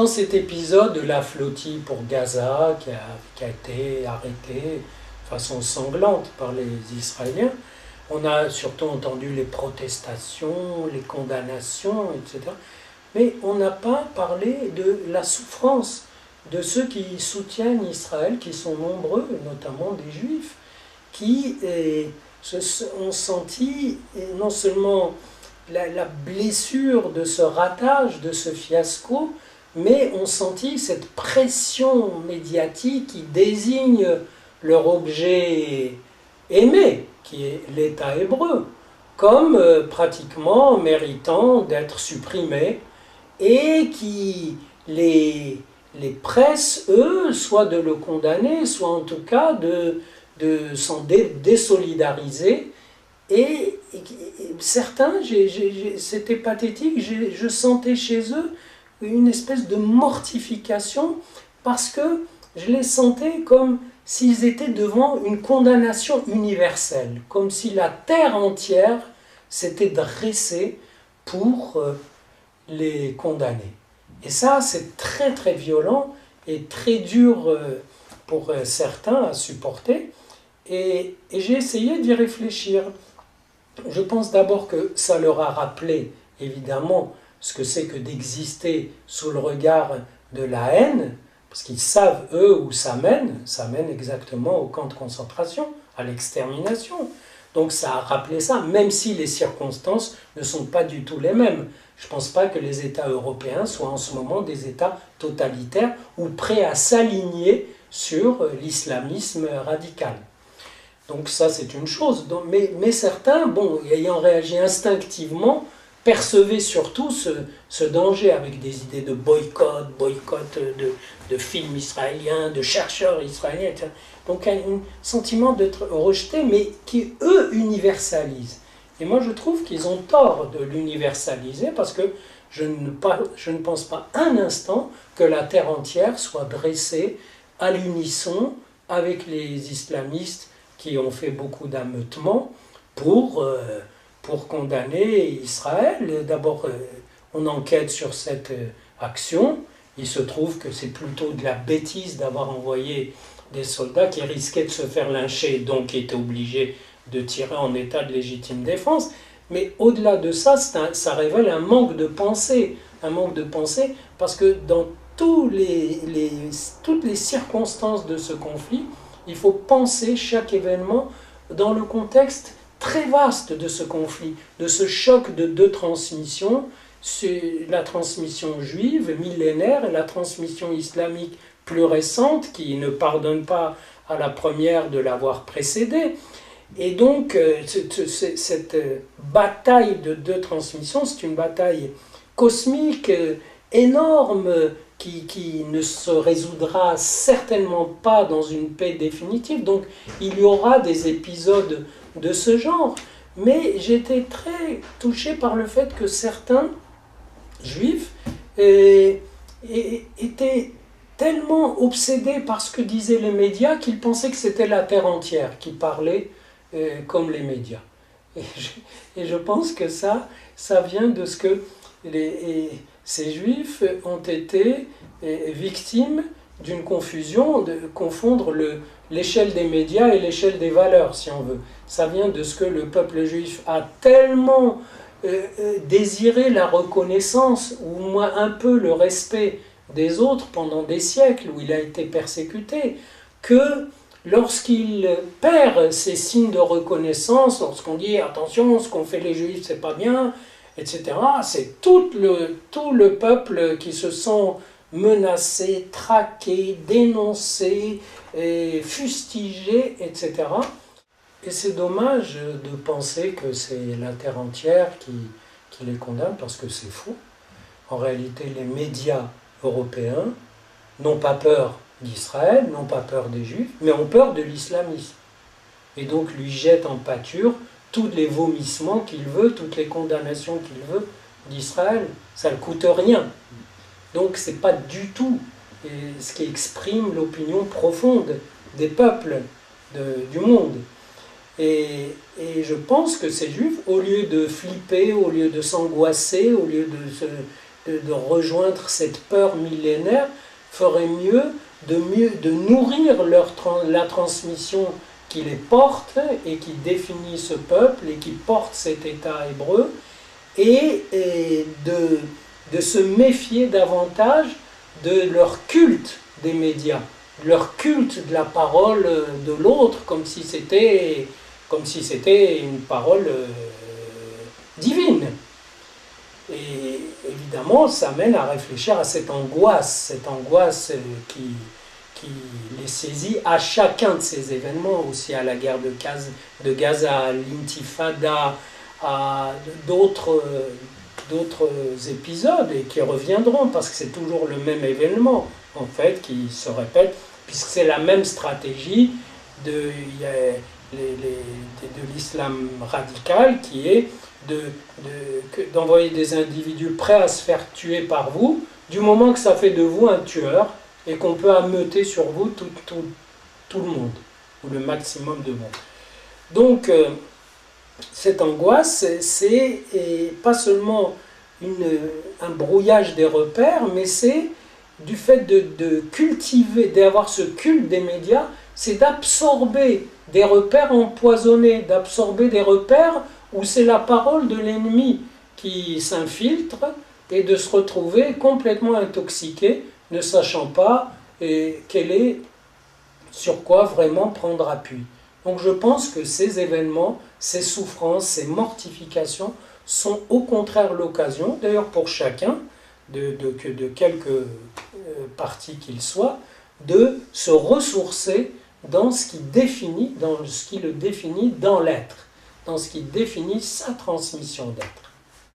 dans cet épisode de la flottille pour Gaza qui a été arrêtée de façon sanglante par les Israéliens, on a surtout entendu les protestations, les condamnations, etc. Mais on n'a pas parlé de la souffrance de ceux qui soutiennent Israël, qui sont nombreux, notamment des Juifs, qui ont senti non seulement la blessure de ce ratage, de ce fiasco, mais ont senti cette pression médiatique qui désigne leur objet aimé, qui est l'État hébreu, comme pratiquement méritant d'être supprimé, et qui les pressent, eux, soit de le condamner, soit en tout cas de s'en désolidariser. Et certains, c'était pathétique, je sentais chez eux une espèce de mortification parce que je les sentais comme s'ils étaient devant une condamnation universelle, comme si la terre entière s'était dressée pour les condamner. Et ça, c'est très très violent et très dur pour certains à supporter. Et j'ai essayé d'y réfléchir. Je pense d'abord que ça leur a rappelé, évidemment, ce que c'est que d'exister sous le regard de la haine, parce qu'ils savent, eux, où ça mène exactement au camp de concentration, à l'extermination. Donc ça a rappelé ça, même si les circonstances ne sont pas du tout les mêmes. Je ne pense pas que les États européens soient en ce moment des États totalitaires ou prêts à s'aligner sur l'islamisme radical. Donc ça, c'est une chose. Mais certains, bon, ayant réagi instinctivement, percevaient surtout ce danger avec des idées de boycott de films israéliens, de chercheurs israéliens, etc. Donc un sentiment d'être rejeté, mais qui, eux, universalisent. Et moi, je trouve qu'ils ont tort de l'universaliser parce que je ne pense pas un instant que la terre entière soit dressée à l'unisson avec les islamistes qui ont fait beaucoup d'ameutements pour condamner Israël. D'abord, on enquête sur cette action. Il se trouve que c'est plutôt de la bêtise d'avoir envoyé des soldats qui risquaient de se faire lyncher, donc qui étaient obligés de tirer en état de légitime défense. Mais au-delà de ça, ça révèle un manque de pensée. Un manque de pensée parce que dans toutes les circonstances de ce conflit, il faut penser chaque événement dans le contexte très vaste de ce conflit, de ce choc de deux transmissions, la transmission juive millénaire et la transmission islamique plus récente qui ne pardonne pas à la première de l'avoir précédée. Et donc cette bataille de deux transmissions, c'est une bataille cosmique, énorme, qui ne se résoudra certainement pas dans une paix définitive. Donc il y aura des épisodes de ce genre. Mais j'étais très touché par le fait que certains juifs étaient tellement obsédés par ce que disaient les médias qu'ils pensaient que c'était la terre entière qui parlait comme les médias. Et je pense que ça vient de ce que ces juifs ont été victimes d'une confusion, de confondre l'échelle des médias et l'échelle des valeurs, si on veut. Ça vient de ce que le peuple juif a tellement désiré la reconnaissance, ou au moins un peu le respect des autres pendant des siècles où il a été persécuté, que lorsqu'il perd ces signes de reconnaissance, lorsqu'on dit attention, ce qu'ont fait les juifs c'est pas bien, etc., c'est tout le peuple qui se sent menacé, traqué, dénoncé, fustigé, etc. Et c'est dommage de penser que c'est la terre entière qui les condamne, parce que c'est faux. En réalité, les médias européens n'ont pas peur d'Israël, n'ont pas peur des Juifs, mais ont peur de l'islamisme. Et donc lui jettent en pâture tous les vomissements qu'il veut, toutes les condamnations qu'il veut d'Israël. Ça ne coûte rien. Donc ce n'est pas du tout ce qui exprime l'opinion profonde des peuples du monde. Et je pense que ces Juifs, au lieu de flipper, au lieu de s'angoisser, au lieu de rejoindre cette peur millénaire feraient mieux de nourrir la transmission qui les porte et qui définit ce peuple et qui porte cet État hébreu, et de se méfier davantage de leur culte des médias, leur culte de la parole de l'autre, comme si c'était une parole divine. Et évidemment, ça mène à réfléchir à cette angoisse qui les saisit à chacun de ces événements, aussi à la guerre de Gaza, à l'intifada, à d'autres épisodes, et qui reviendront, parce que c'est toujours le même événement, en fait, qui se répète, puisque c'est la même stratégie de l'islam radical, qui est d'envoyer des individus prêts à se faire tuer par vous, du moment que ça fait de vous un tueur, et qu'on peut ameuter sur vous tout le monde, ou le maximum de monde. Donc, cette angoisse, c'est pas seulement un brouillage des repères, mais c'est du fait de cultiver, d'avoir ce culte des médias, c'est d'absorber des repères empoisonnés, d'absorber des repères où c'est la parole de l'ennemi qui s'infiltre, et de se retrouver complètement intoxiqué, ne sachant pas sur quoi vraiment prendre appui. Donc je pense que ces événements, ces souffrances, ces mortifications sont au contraire l'occasion, d'ailleurs pour chacun, de quelque parti qu'il soit, de se ressourcer dans ce qui le définit dans l'être, dans ce qui définit sa transmission d'être.